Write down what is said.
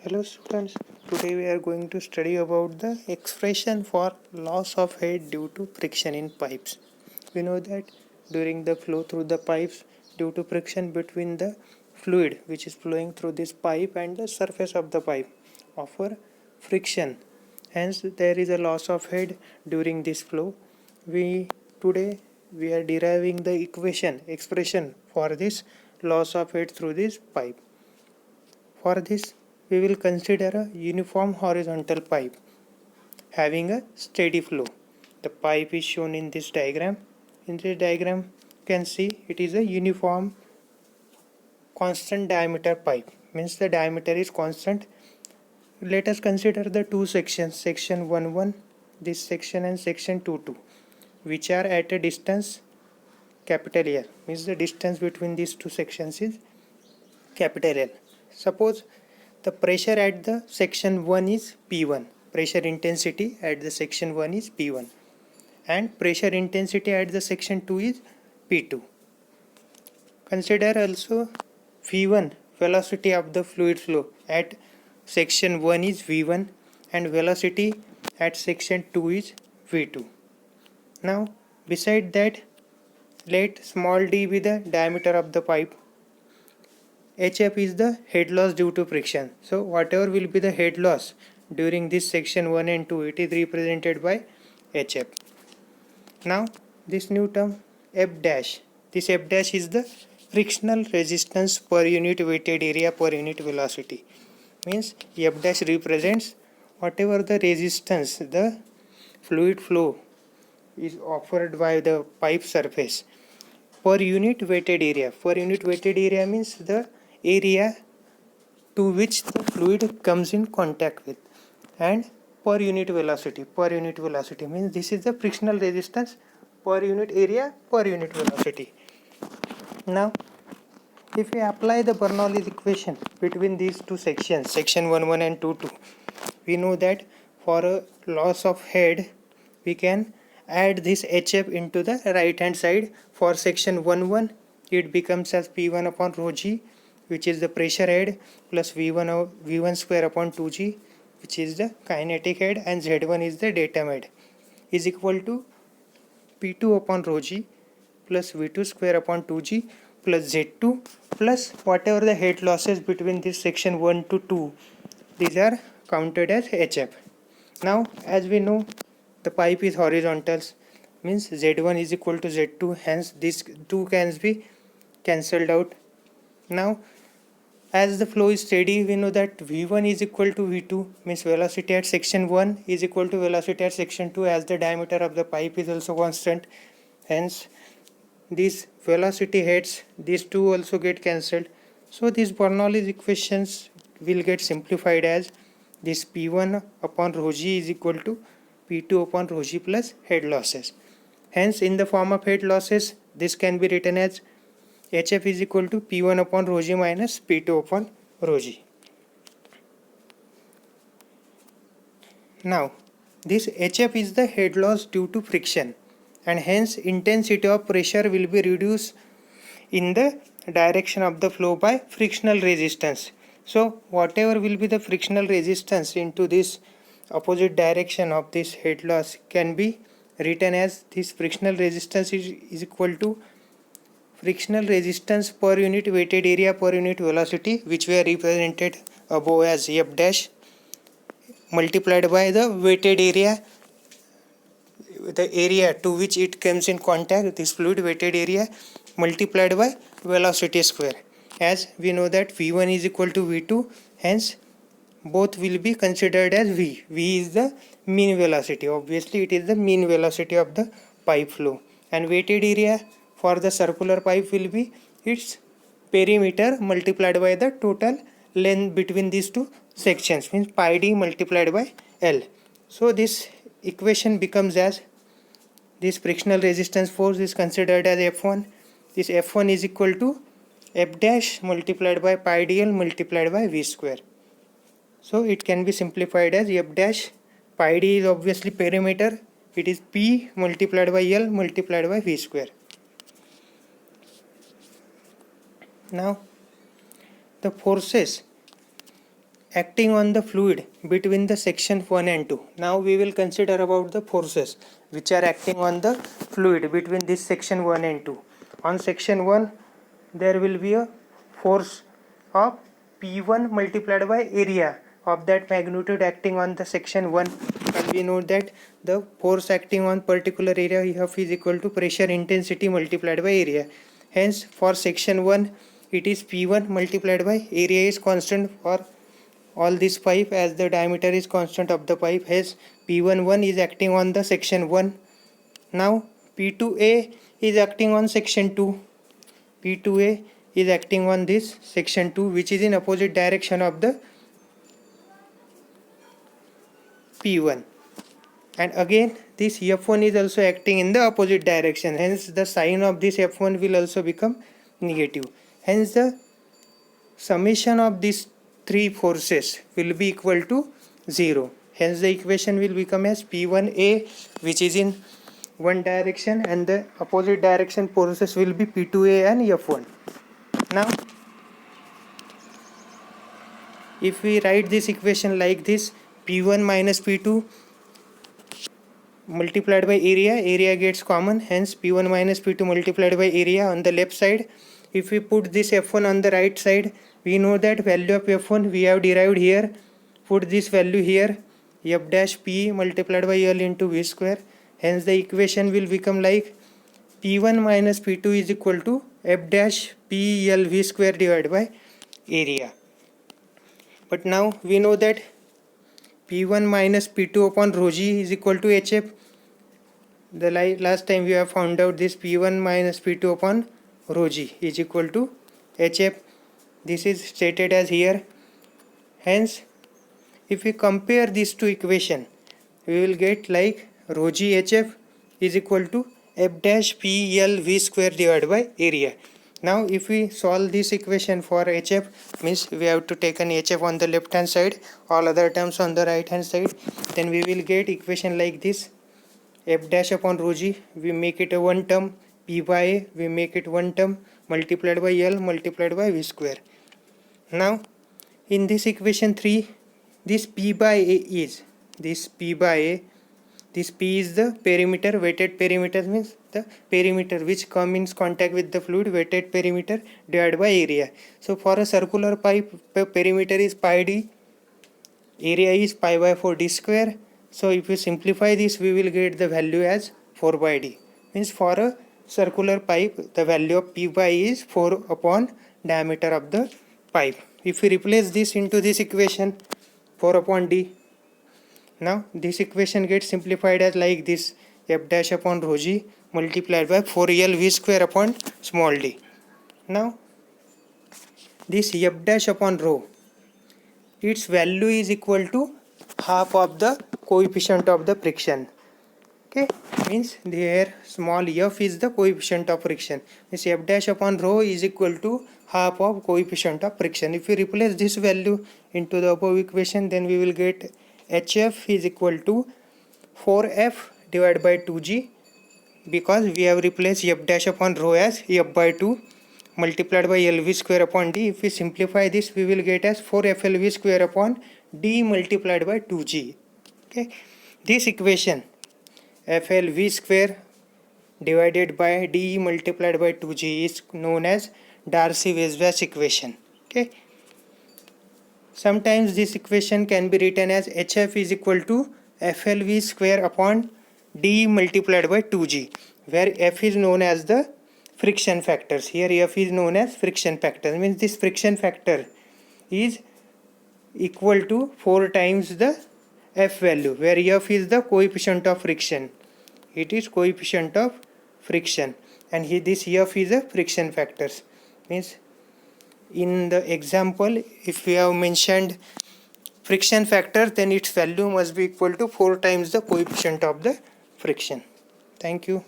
Hello students, today we are going to study about the expression for loss of head due to friction in pipes. We know that during the flow through the pipes, due to friction between the fluid which is flowing through this pipe and the surface of the pipe offer friction. Hence there is a loss of head during this flow. Today we are deriving the expression for this loss of head through this pipe. For this, we will consider a uniform horizontal pipe having a steady flow. The pipe is shown in this diagram. In this diagram, you can see it is a uniform constant diameter pipe. Means the diameter is constant. Let us consider the two sections, section 1 this section and section 2 which are at a distance capital L. Means the distance between these two sections is capital L. Suppose the pressure at the section 1 is P1. Pressure intensity at the section 1 is P1 and pressure intensity at the section 2 is P2. Consider also V1, velocity of the fluid flow at section 1 is V1 and velocity at section 2 is V2. Now beside that, let small d be the diameter of the pipe. HF is the head loss due to friction. So whatever will be the head loss during this section 1 and 2, it is represented by HF. Now this new term F dash. This F dash is the frictional resistance per unit weighted area per unit velocity. Means F dash represents whatever the resistance the fluid flow is offered by the pipe surface per unit weighted area. Per unit weighted area means the area to which the fluid comes in contact with, and per unit velocity means this is the frictional resistance per unit area per unit velocity. Now if we apply the Bernoulli's equation between these two sections, section 1 and 2, we know that for a loss of head we can add this HF into the right hand side. For section 1 it becomes as P1 upon rho g, which is the pressure head, plus V1 square upon 2g, which is the kinetic head, and Z1 is the datum head, is equal to P2 upon rho g plus V2 square upon 2g plus Z2 plus whatever the head losses between this section 1 to 2, these are counted as HF. Now as we know the pipe is horizontal, means Z1 is equal to Z2, hence this 2 can be cancelled out. Now as the flow is steady, we know that V1 is equal to V2, means velocity at section 1 is equal to velocity at section 2, as the diameter of the pipe is also constant. Hence these velocity heads, these two also get cancelled. So these Bernoulli's equations will get simplified as this P1 upon rho g is equal to P2 upon rho g plus head losses. Hence in the form of head losses, this can be written as HF is equal to P1 upon rho g minus P2 upon rho g. Now this HF is the head loss due to friction, and hence intensity of pressure will be reduced in the direction of the flow by frictional resistance. So whatever will be the frictional resistance into this opposite direction of this head loss can be written as this frictional resistance is equal to frictional resistance per unit weighted area per unit velocity, which we are represented above as F dash, multiplied by the weighted area, the area to which it comes in contact, this fluid weighted area, multiplied by velocity square. As we know that V1 is equal to V2, hence both will be considered as V. V is the mean velocity. Obviously it is the mean velocity of the pipe flow, and weighted area for the circular pipe will be its perimeter multiplied by the total length between these two sections, means pi d multiplied by L. So this equation becomes as this frictional resistance force is considered as F1. This F1 is equal to F dash multiplied by pi dl multiplied by V square. So it can be simplified as F dash, pi d is obviously perimeter, it is P multiplied by L multiplied by V square. Now the forces acting on the fluid between the section 1 and 2. Now we will consider about the forces which are acting on the fluid between this section 1 and 2. On section 1 there will be a force of P1 multiplied by area of that magnitude acting on the section 1, and we know that the force acting on particular area of is equal to pressure intensity multiplied by area. Hence for section 1 it is P1 multiplied by area is constant for all this pipe as the diameter is constant of the pipe. Hence P11 is acting on the section 1. Now P2A is acting on section 2. P2A is acting on this section 2 which is in opposite direction of the P1, and again this F1 is also acting in the opposite direction. Hence the sign of this F1 will also become negative. Hence the summation of these three forces will be equal to 0. Hence the equation will become as P1A, which is in one direction, and the opposite direction forces will be P2A and F1. Now if we write this equation like this, P1 minus P2 multiplied by area gets common, hence P1 minus P2 multiplied by area on the left side. If we put this F1 on the right side, we know that value of F1 we have derived here. Put this value here, F dash P multiplied by L into V square. Hence the equation will become like P1 minus P2 is equal to F dash P L V square divided by area. But now we know that P1 minus P2 upon rho g is equal to HF. The last time we have found out this P1 minus P2 upon rho g is equal to HF. This is stated as here. Hence if we compare these two equations, we will get like rho g HF is equal to F dash P L V square divided by area. Now if we solve this equation for HF, means we have to take an HF on the left hand side, all other terms on the right hand side, then we will get equation like this. F dash upon rho g, we make it a one term, P by A, we make it one term, multiplied by L multiplied by V square. Now in this equation 3, this P by A is, this P by A, this P is the perimeter, weighted perimeter means the perimeter which come in contact with the fluid, weighted perimeter divided by area. So for a circular pipe, perimeter is pi d, area is pi by 4 d square. So if we simplify this, we will get the value as 4 by d. Means for a circular pipe, the value of P by is 4 upon diameter of the pipe. If we replace this into this equation, 4 upon d, now this equation gets simplified as like this, F dash upon rho g multiplied by 4L V square upon small d. Now this F dash upon rho, its value is equal to half of the coefficient of the friction. Okay, means there small f is the coefficient of friction. This F dash upon rho is equal to half of coefficient of friction. If we replace this value into the above equation, then we will get HF is equal to 4F divided by 2G, because we have replaced F dash upon rho as F by 2 multiplied by LV square upon D. If we simplify this, we will get as 4FLV square upon D multiplied by 2G. Okay, this equation FLV square divided by D multiplied by 2G is known as Darcy-Weisbach equation. Okay, sometimes this equation can be written as HF is equal to FLV square upon D multiplied by 2G, where F is known as the friction factors. Here F is known as friction factor, means this friction factor is equal to 4 times the F value, where F is the coefficient of friction. It is coefficient of friction, and here this F is a friction factors. Means in the example, if we have mentioned friction factor, then its value must be equal to 4 times the coefficient of the friction. Thank you.